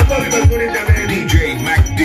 DJ MacD.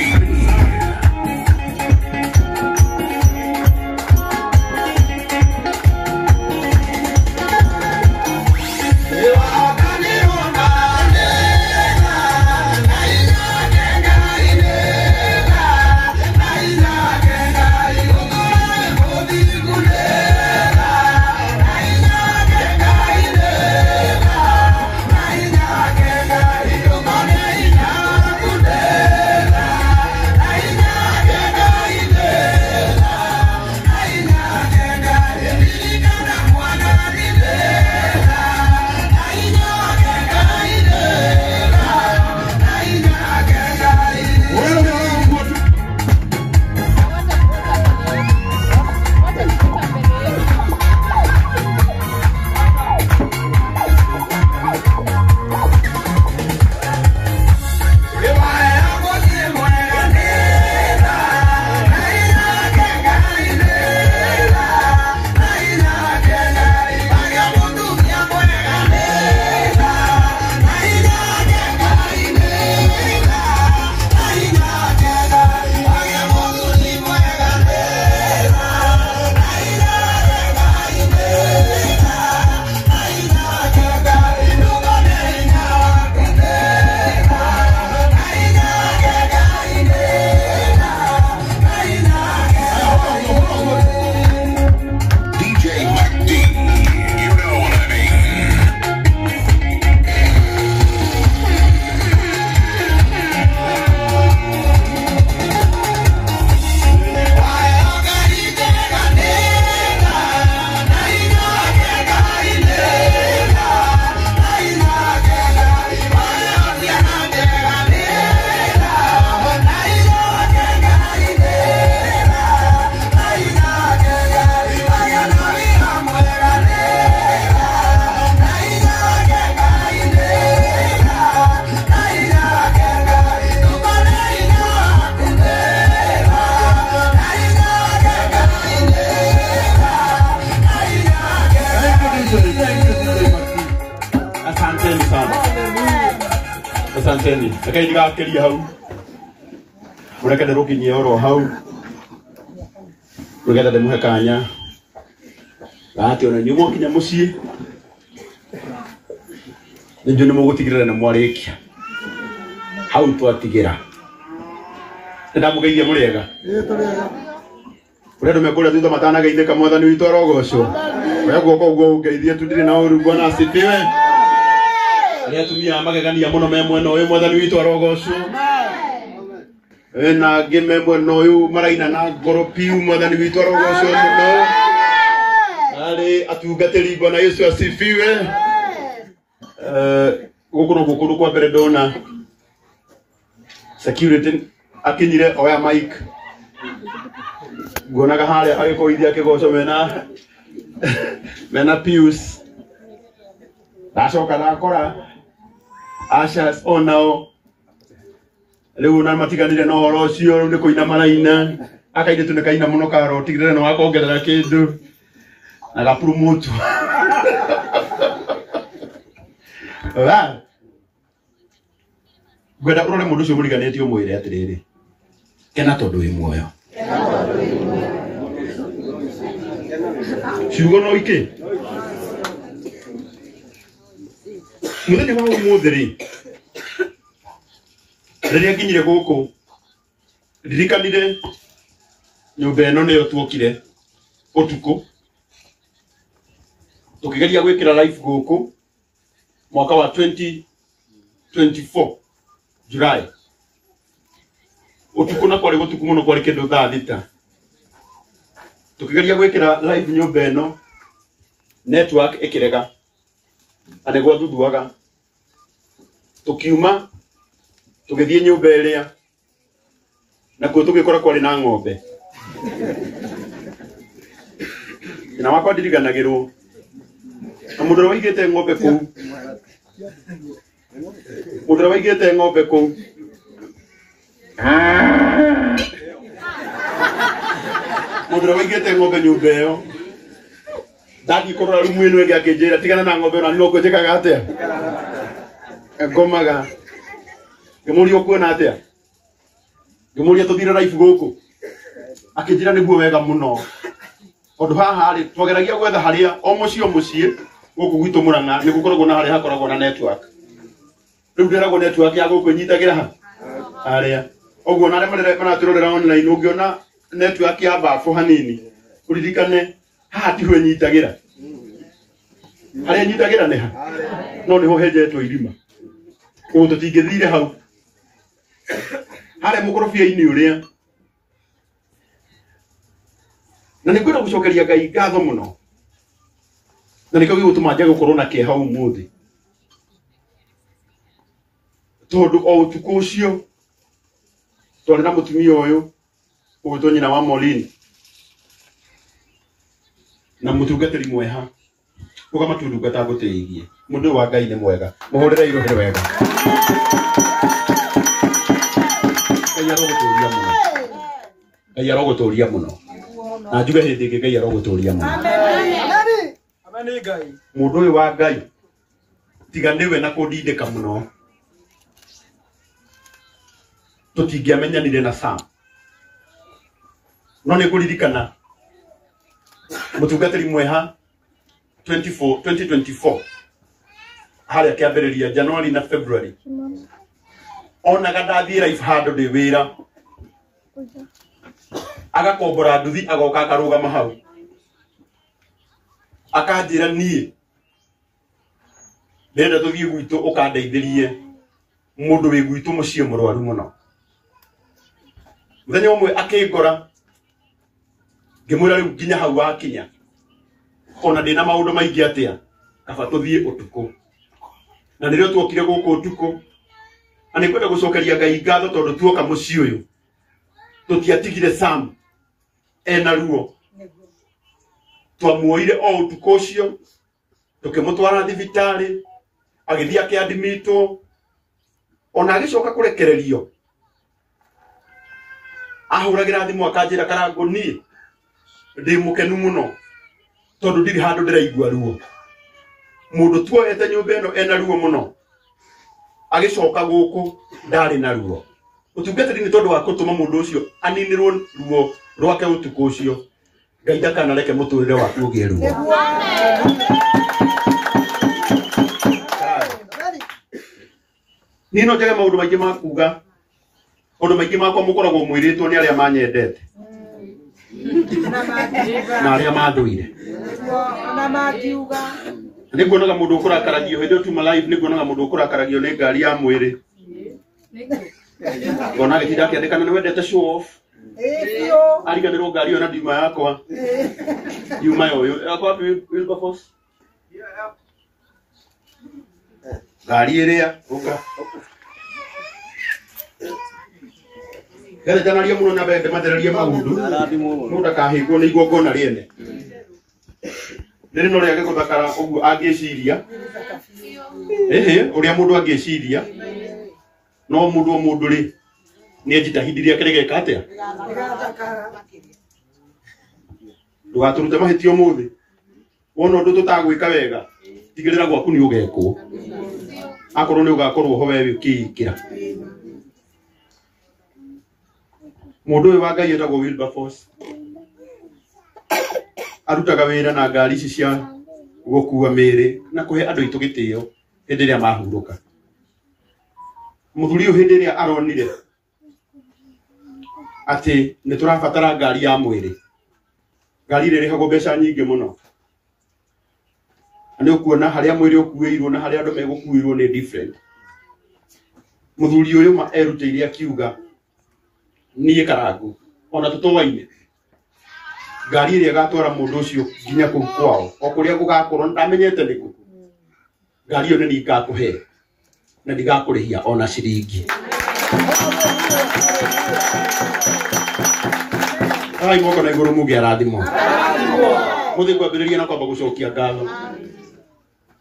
Asanteni. Akai diga akeli hau. Ureka de roki nyoro hau. Ureka de muhekanya. Ati ona nyumo kinya musie. Njo ni mugutigirira na mwarekia. Hau twatigira. Ndamugeithia muriega. Turiega. Uria ndumekura thutha matana geithika mwathani witu arogoco. Oya guoko ugo ngeithie tudire na urugo na asifiwe. Aria tumia magegania muno me mwena uyu mwathani witu arogocwo. Na ngime mwena uyu maraina na ngoro piu mwathani witu arogocwo muno. Ali atungatiri Bwana Yesu asifiwe. Guku no gukuru kwa mbere ndona security akinyire oya mic. Ngonaga haria agikoithia kigoco mena Pius. Ndacoka ndakora Ashas onao riu na matiganire no horo ucio riu ni kuina maraina akaire tu nikaina muno karo tigire no akongerera kindu na ga promote wa gwenda urore mundu ucio muriganetio mwire atiriri kena tondu wi muoyo ciugo no ike muthenya wa umuthiri riria nginyire guku ndirikanire nyumba ino niyo twokire utuku tukigeria gwikira live guku mwaka wa 2024 July utuku na kwari gutuku muno kwari kindu thaa thita tukigeria gwikira live nyumba ino network ikirega anegwa thuthuaga tukiuma tugithie nyumba iria na kuo tugikora kwari na ng'ombe na wakwa ndiriganagirwo na mundu waigite ng'ombe kuu mundu waigite ng'ombe kuu mundu waigite ng'ombe nyumba iyo dadi korora rumu ino ege akinjira tigana na ng'ombe ona no kwetikaga atia ngomaga ngemuria kuona atia ngemuria tuthire life guku akijira niguo wega muno ondu haha ri twageragia gwetha haria o mucie guku gwitu Murang'a ni gukoragwo na haria hakoragwo na network riu ndiragwo network ya guku nyitagira ha haria oguo na arĩa maraturorera online ungiona network ya bafo hanini uririkane haha tiho nyitagira haria nyitagira ne ha no niho henjetwo irima uguo tutingithire hau haria mukorobia-ini uria na nikwenda gucokeria Ngai ngatho muno na nikao gigutuma nje gukorwo na kieha umuthi tondu o utuku ucio twari na mutumia uyu ugwitwo nyina wa Molini na mutungatiri mweha uga matundungata ngutiigie mundu wa Ngai ni mwega muhurire irohire wega Ngai aroguturia muno na njuge hindi ingi Ngai aroguturia muno amen amen Ngai mundu uyu wa Ngai tiga niwe na kundindika muno tutingiamenyanire na Sam no ni kuririkana mutungatiri mweha 2024 haria kiambiriria January na February onaga ndathie life hando ndi wira agakombora nduthi agoka akarugama hau akanjira nie ndenda tuthie gwitu ukandeithirie mundu wi gwitu mucie murwaru muno muthenya umwe akingora ngimwira riu nginya hau wakinya ona ndina maundu maingi atia kaba tuthie utuku na nirio twokire guku utuku ani kwenda gucokeria Ngai ngatho tondu tuoka mucie uyu tutiatigire Sam ena ruo twamuoire o utuku ucio tukimutwara thibitari agithia akiadmitwo ona agicoka kurekererio ahuragira thimu akanjira Karangu nie ndi mukenu muno tondu ndiri handu ndiraigua ruo mundu tuoete nyumba eno ena ruo muno agicoka guku ndari na ruo utungatiri ni tondu wa gutuma mundu ucio aninirwo ruo rwake utuku ucio Ngai ndakanareke muturire waku ugie ruo nino njage maundu maingi ma kuga undu maingi makwa mukoragwo mwiritwo ni aria manyendete na aria mathuire na makiuga niguonaga mundu ukurakaragio hindi utuma live niguonaga mundu ukurakaragio ni ngari ya mwiri ngona gitinda kiandikana ni wendete show off ariganirwo ngari yo na ndima yakwa yuma yo yakwa Wilberforce ngari iria uka gari janaria muno na bende matheraria maundu mundu akahingwo ni igongona riene ndiri no riage kuthakara uguo angiciria uria mundu angiciria no mundu ri ni njitahindiria kiregeka atia ndugaturute mahitio muthi wona undu tutagwika wega tigirira gwaku ni ugekwo akorwo ni ugakorwo ho wewe ukikira mundu uyu wa Ngai etagwo Wilberforce arutaga wira na ngari ici cia gukua miri na kuhe andu itu gitio hindi ria mahuruka muthuri uyu hindi ria aronire ati ni turabatara ngari ya mwiri ngari ri rihago mbeca nyingi muno ani ukuona haria mwiri ukuirwo na haria andu megukuirwo ni different muthuri uyu ma erutire akiuga nie Karangu ona tutowaine ngari ri gatwara mundu ucio nginya ku kwao okuria gugakorwo ndamenyete niku ngari yo ni ngakuhe na ndigakurihia ona ciringi ai moko na iguru mugia rathimo muthi kwambiriria na kwamba gucokia ngatho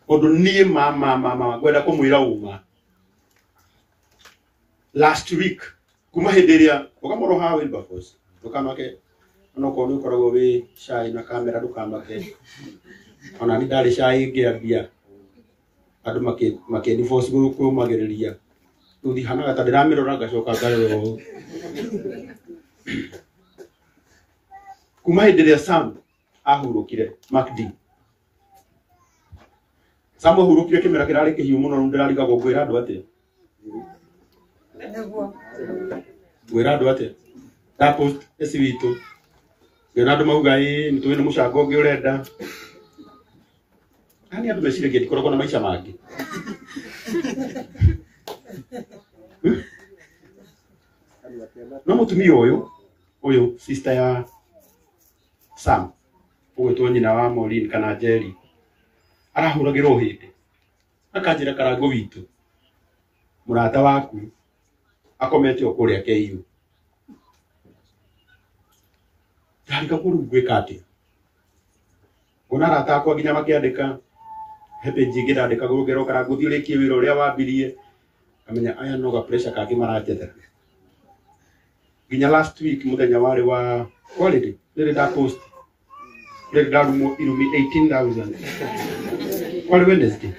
undu nie mama gwenda kumwira uma last week kuma hindiria ukamoro ha Wilberforce ukamake no ko ni ukoragwo wi shai na kamera ndukamake ona ni ndari shai ngiambia andu make divorce kumagiriria tuthi hanaga ta ndiramirora ngacoka ngarero kuma hindi ria Sam ahurukire MacD Sam ahurukire kimera kirari kihiu muno ndirariga gwira andu atia gwira andu atia da post esi witu ngena andu mauga nitwi ni mucango ungi urenda ani andu meciragia ndikoragwo na maica mangi no mutumia uyu sister ya Sam ugwitwo nyina wa Maureen kana Jerry arahuragirwo hindi akanjira karango witu murata waku akomete okuria KU ndanga kurugwika ati ona rata akwa ginya makiandika hebe jigida andika gurugero karango thiurikie wira uria wambirie amenya aya no ga pressure kake marajethera ginya last week muthenya wari wa holiday nire da post nire da rumo irumi 18,000 wali Wednesday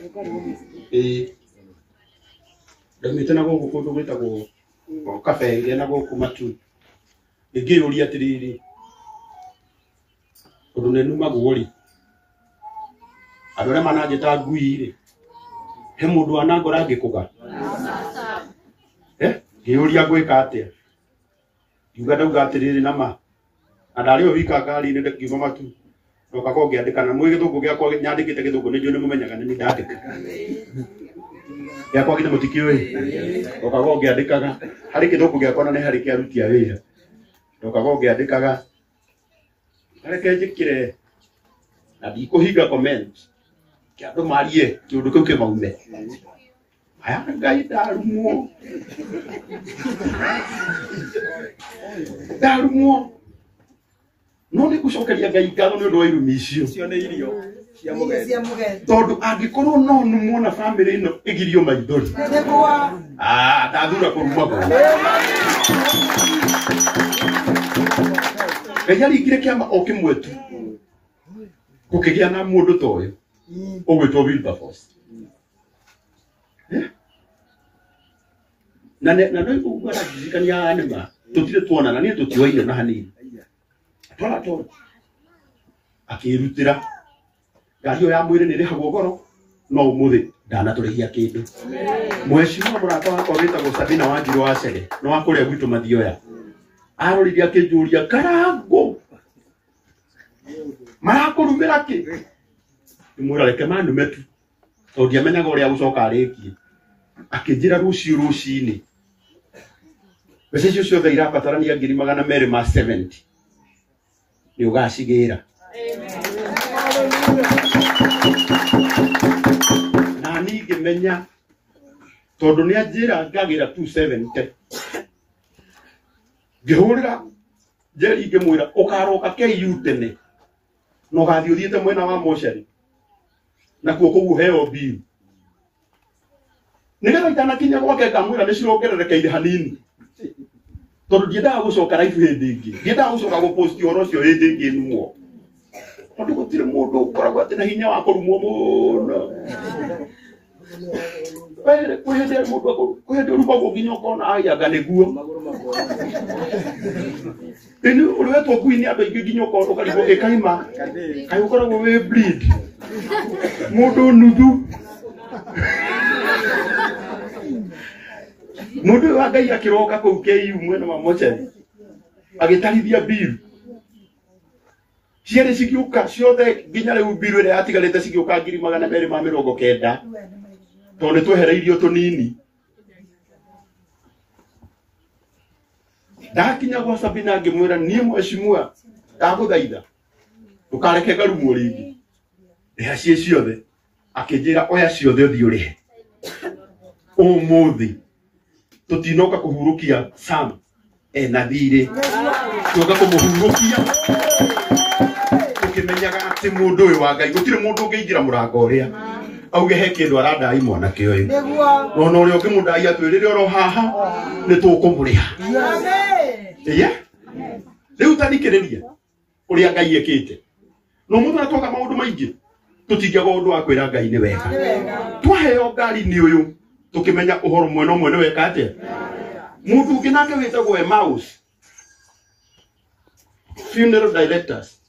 ndamite na gogo kundu gwitagwo cafe ngia na gogo matu ngiuria atiriri undu ne numa gori andore manajeta ngui ri he mundu anangora ngikuga ngiuria gwika atia yuga ndauga atiriri nama andari wika ngari ni ngiuma matu ndoka ko ngiandika na mwe githungu giakwa nyandikite githungu ni njone mumenyaga ni ndandika giakwa githe mutikioi ndoka ko ngiandikaga hari githungu giakwa na ni hari kiarutia wira ndoka ko ngiandikaga areke njikire na ndikuhinga comment kiandu marie kiundu kiu kimaume aya ngai darumwo no ni gucokeria ngai ngatho ni undu wa irumi icio cio ni irio cia mugendi tondu angikorwo no numwo na family ino igirio maithori ndathura kuruma go ngai aringire kiama o kimwe tu gukigia na mundu ta uyu ugwitwo Wilberforce na no ugwa ndikania anima tutire tuonana ni tutioine na hanini tora akirutira ngari ya mwire ni rihagwo goro no umuthi ndanaturihia kindu mweshimwa murata wakwa witagwo Sabina Wanjiru wa Cere no wakuria gwitu mathioya aroriria kinjuria karango marakurumira ki imura reke mandu metu tondia menyaga uria gucoka arikie akinjira rucini mbeca icio ciothe irabatarania 270 ni ugacigira na ningi menya tondu ni anjira ngagira 270 ngihurira Jerry ngimwira ukaroka KU tene no gathi uthiete mwena wa mochari na kuo kugu heo bill nigetha itanakinya gwake kamwira ni cirongererekeire hanini tondu ndiendaga gucoka live hindi ingi ndiendaga gucoka gupost oro cio hindi ingi nuo tondu gutire mundu ukoragwo ati na hinya wa kurumwo muno wele kuhende mundu kuhende urumagwo nginya ukona ayaga niguo ini uliwetwo kuini andu aingi nginya ukona ukarigwo gikaima kai ukoragwo we bleed mundu nuthu mundu wa ngai akiroka ku KU mwena wa mochari agitarithia bill ciere cikiuka ciothe nginya riu bill ire atigarite cikiuka 290 tondu twehereirio tunini ndakinya gwa Sabina ngimwira nie mweshimua ndaguthaitha ukareke ngarumo ringi iha cie ciothe akinjira oya ciothe uthi urihe umuthi tutinoka kuhurukia Sam na thire tuoka kumuhurukia tukimenyaga ati mundu uyu wa ngai gutire mundu ungiingira murango uria auge he kindu arandai mwanake uyu no no uri ukimundai atwirire oro haha ni tukumuriha iya riu tanikiriria uria ngai ekite no mundu atoka maundu maingi tutingiaga undu wa kwira ngai ni wega twaheo ngari ni uyu tukimenya uhoro mweno mwene weka atia mundu kinake witagwo Emmaus funeral directors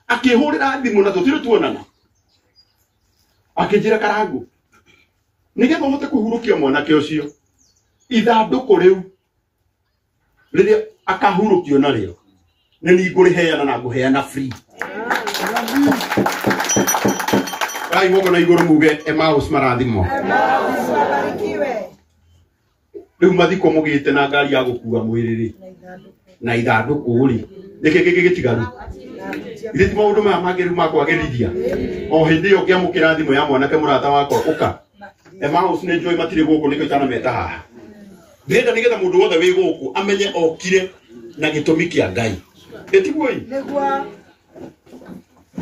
akihurira thimu na tutire tuonana akijira Karangu nigetha mote kuhurukia mwanake ucio ithanduku riu riria akahurukio nario ni nguriheana na nguheana free ai moko na iguru muge Emmaus marathimo riu mathiko mugite na ngari ya gukua mwiriri na ithanduku ri niki gitigaru ithiti maundu maya mangiru makwagirithia o hindi yo ngiamukira thimo ya mwanake murata wakwa uka Emmaus ne joy matire guku niko itana meta haha ndenda nigetha mundu wothe wi guku amenye okire na gitumi kia Ngai etigoi negwa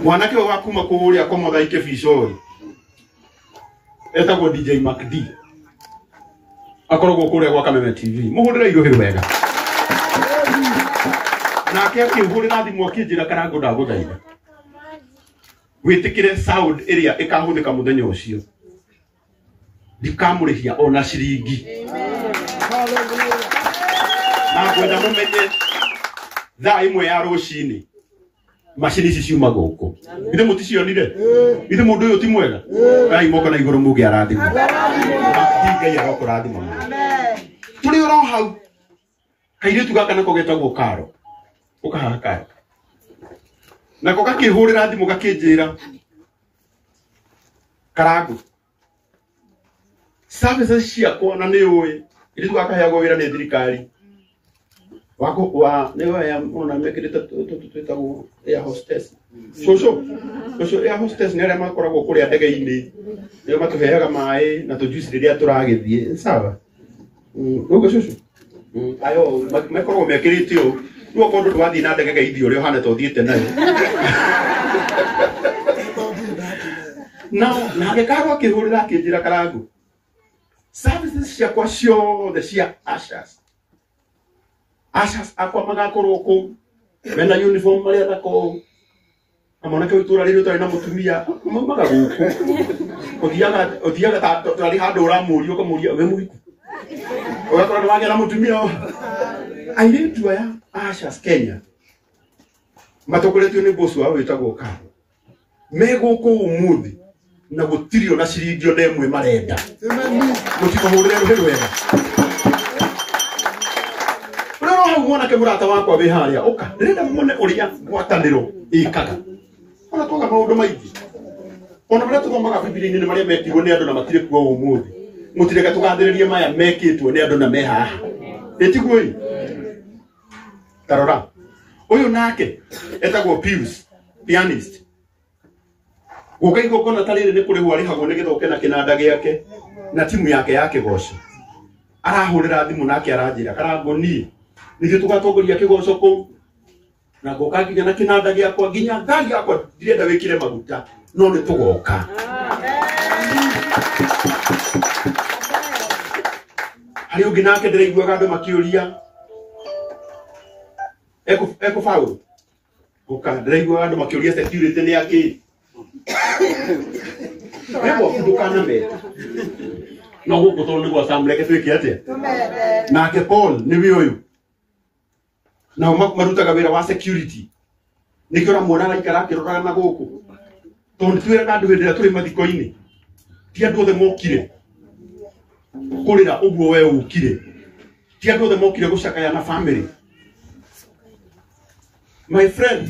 mwanake wa kuma kuria kwa muthaike Bishori etagwo DJ MacD akoragwo kuria kwa Kameme TV muhurira iruhiru wega na akia kihurira thimu akinjira Karangu ndaguthaitha witikire sound area ikahuthika muthenya ucio ndikamurihia ona ciringi na gwenda mumenye thaa imwe ya rucini machini ici ciuma guku ithe muticionire ithe mundu uyu ti mwega ai moko na iguru muge arathimo Ngai arokurathimo tuli ro hau kaire tugaka nako getagwo Karo ukahaka nako kakihurira thimu gakinjira Karangu services ciakwa na ni uyi ili tugakaheagwo wira ni thirikari wako wa newa ya ona mekirita tutagwo air hostess so air hostess ni aria makoragwo kuria ndege-ini ndio matuheaga mai na tujuice riria turagithie sawa ugo shushu ayo makoragwo mekiritio ruo kondu twathi na ndege geithio rio hane tuthiete nayo na gekaro akihurira akinjira Karangu services ciakwa ciothe cia Ashas akwa magakorwo ku mena uniform maria thako amonake utura riri utari na mutumia maga guku othiaga tari handu uramurio kamuria we muriku ugakora ni wagera mutumia airetu aya Ashas Kenya matokoretio ni boss wao witagwo Karo me guku umuthi na gutirio na ciringi ona imwe marenda mutikohurire ruhiru wega mwana ke murata wakwa we haria uka ndirenda muone uria gwataniro ikaga ona twaga maundu maingi ona maria tuthomaga Biblia-ini ni maria metigwo ni andu na matire kuo umuthi mutirega tugathiririe maya mekitwo ni andu na mehaha etigoi tarora uyu nake etagwo Pius pianist gukaigo kona tarire ni kuri hwari hago ni githoke na kinanda giake na timu yake goco arahurira thimu nake aranjira Karangu ni nithu tugatongoria kigoco ku na goka nginya na kinanda giakwa nginya ngari yakwa ndirenda wikire maguta no ni tugoka hari ungi nake ndireiguaga andu makiuria eko faulu goka ndireiguaga andu makiuria security ni yake ebo kudukana meta no guko to ni gwa samleke twiki atia nake Paul ni uyu na marutaga wira wa security nikora mwana araikara akiroraga na guku tondu twira andu hindira turi mathiko-ini ti andu othe mokire kurira uguo we ukire ti andu othe mokire gucakaya na family my friend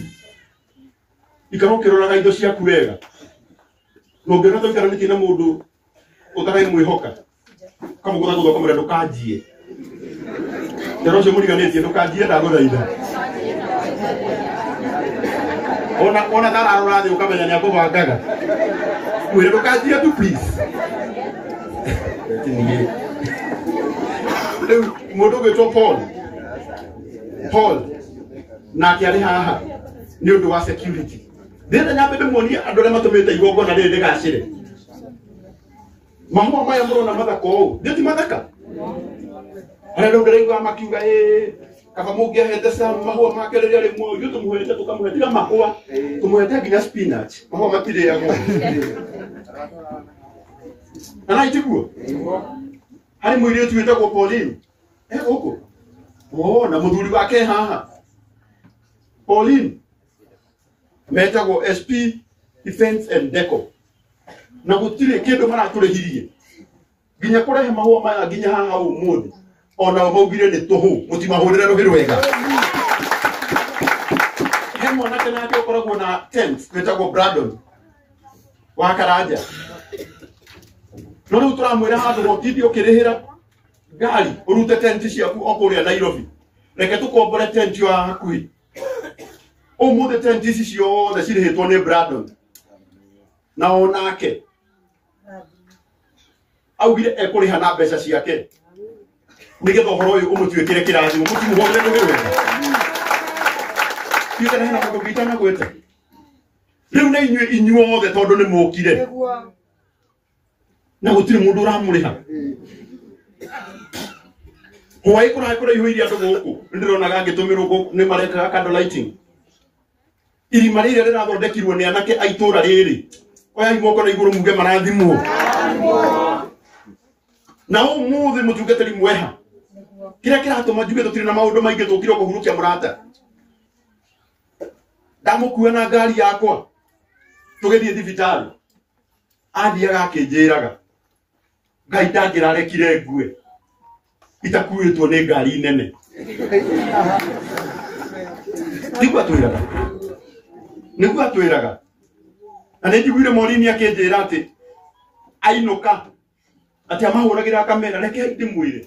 ikaro kiroraga indo ciaku wega no ngena toikara niki na mundu utarai mwihoka kama gutha guthoka murendo kanjie ndero cio muriganitie ndukanjie ndaguthaitha ona tararora thi ukamenya ni akubangaga mwire ndukanjie tu please mundu gwitwo Paul na kiari haha ni undu wa security ndenda nyambe ndimonia andu aria matumite igongona riri ndigacire mahua maya murona mathaka ou nditi mathaka ara ndo ndirigwa makiuga kaba mungiahete Sam mahua make riria rimwe uyu tumuhete tukamuhetira mahua tumuhete nginya spinach mahua matiriagwo ana itiguo hari mwire tu wetagwo Pauline huko na muthuri wake haha Pauline metagwo SP Defense and Deco na gutire kindu maraturihirie ginya kurehe mahua maya ginya haha umuthi ona maugire ni tuhu mutimahurire ruhiru wega hemo na kana ake ukoragwo na tent metagwo Brandon wa Karanja no riu turamwira handu gotindi ukirihira gari urute tent ciaku okuria Nairobi reke tukombore tent ya hakuhi umuthi tent ici ciothe cirihitwo ni Brandon na onake augire ekuriha na mbeca ciake nigetha uhoro uyu umutwikire kirathimo mutimuhorere ruhiru Kira hena mundu gitana gwete riu na inyuothe tondu ni mukire na gutire mundu uramuriha hoi kura ihuiria andu guku ndirona ngitumirwo ni mareka candle lighting iri marire rirathondekirwo ni anake aitura riri oya imoko na iguru muge marathimwo na umuthi mutungatiri mweha kira kiratuma njuge tutire na maundu maingi tukire kuhurukia murata ndamukuwa na ngari yakwa tugethie thibitari athiaga akinjiraga ngai ndangirarekire ngue itakuitwo ni ngari nene niguo atwiraga na nijiguire morini akinjira ati ainuka ati amahuragira kamera reke ndimwire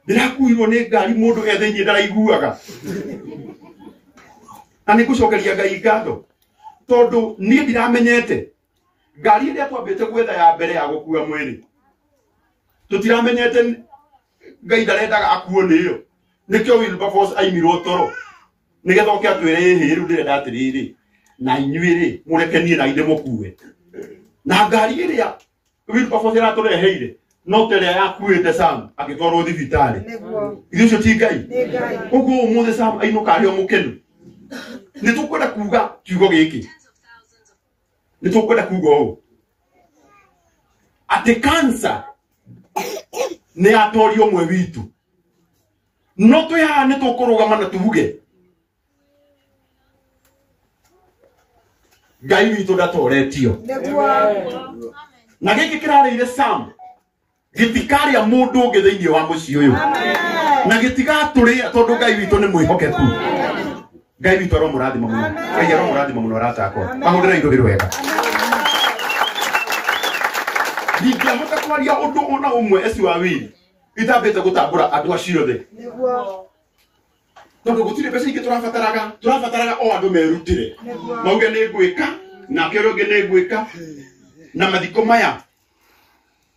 ndirakuirwo ni ngari mundu ethenye ndaraiguaga ani kucokeria ngai ngatho tondu ni ndiramenyete ngari iria twambite gwetha ya mbere ya gukua mwiri tutiramenyete ngai ndarendaga akuo niyo nikio Wilberforce aimirwo toro nigetha oke atwire hiru ndirenda atiriri na inyuire murekenie na inde mukue na ngari iria Wilberforce iratureheire no teria yakuite Sam agitwarwo thibitari ithucio ti ngai uguo umuthe Sam ainuka ari omukenu ni tukwenda kuga kiugo giki ni tukwenda kuga o ati cancer ni atori omwe witu no tuya ni tukurugama na tuvuge ngai witu ndatoretio na giki kirareire Sam gitikaria mundu ungi thiini wa muci uyu na gitigaturi tondu ngai witu ni mwihokeku ngai witu aro murathima muno ngai aro murathima muno aratakwa mahundira iruhiru wega ndingĩahota kwaria undu ona umwe eci wa wili itambite gutambura andu acio the tondu gutire mbeca ingi turabataraga o andu merutire mauge ni ngwika na kero ngi ni ngwika na mathiko maya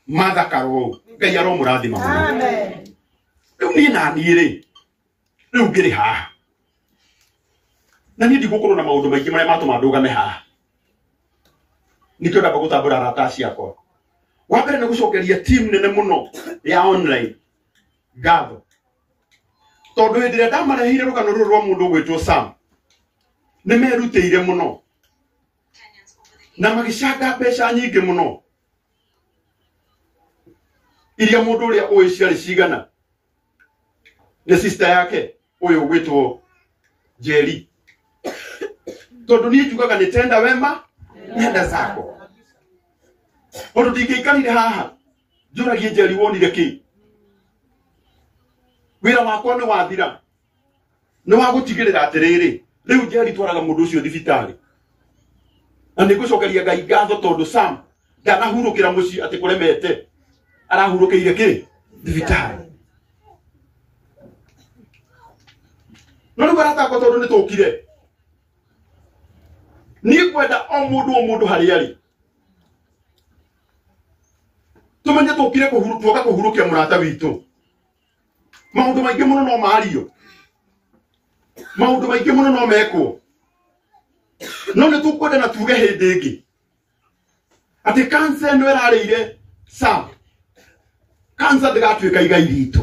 mathakaro ngai aro murathima muno amen riu ni nani ri riu ngiri haha na ni ndigukorwo na maundu maingi maria matuma ndugame haha nikio ndamba gutambura arata ciakwa wambere ni gucokeria team nene muno ya online ngatho tondu hindi ria ndamarehire rugano ruru rwa mundu gwitwo Sam ni merutĩire muno na magicanga mbeca nyingi muno iria mundu uria uĩ ciarĩ cigana ni sister yake uyu gwitwo Jerry tondu ni njugaga ni tenda wema nenda zako tondu ndingĩikarire haha njũragie Jerry wonire kĩ wĩra wakwa nĩ wathira nĩ wa gũtigĩrĩra atĩrĩrĩ rĩu Jerry twaraga mũndũ ũcio thibitarĩ na nĩ ngũcokeria ngai ngatho tondu Sam ndanahurũkĩra mũciĩ atĩ kũremete arahurũkĩire kĩ thibitarĩ no rĩu aratakwa tondu nĩ tũkire ni kwenda o mundu harĩa arĩ tumenye tũkire kuhurukia murata witu maundu maingi muno no mario maundu maingi muno no mekwo no nĩ tũkwenda na tuge hĩndĩ ĩngĩ ati cancer ĩno ĩrarĩire Sam cancer ndĩgatuĩka igai ritũ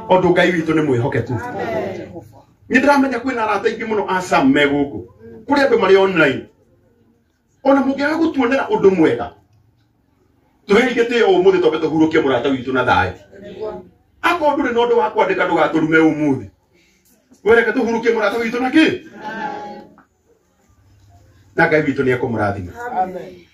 tondu ngai witũ nĩ mwĩhokeku nĩ ndĩramenya kwĩna arata aingĩ muno a Sam me gũkũ kuri andu mari online ona mungiaga gutuonera undu mwega Tuhengete umuthi tobe tuhurukie murata witu na thai. Ako ndure no ndu wa kwandika ndugaturume umuthi. Wereke tuhurukie murata witu na ki? Na Ngai witu ni akumurathima. Amen.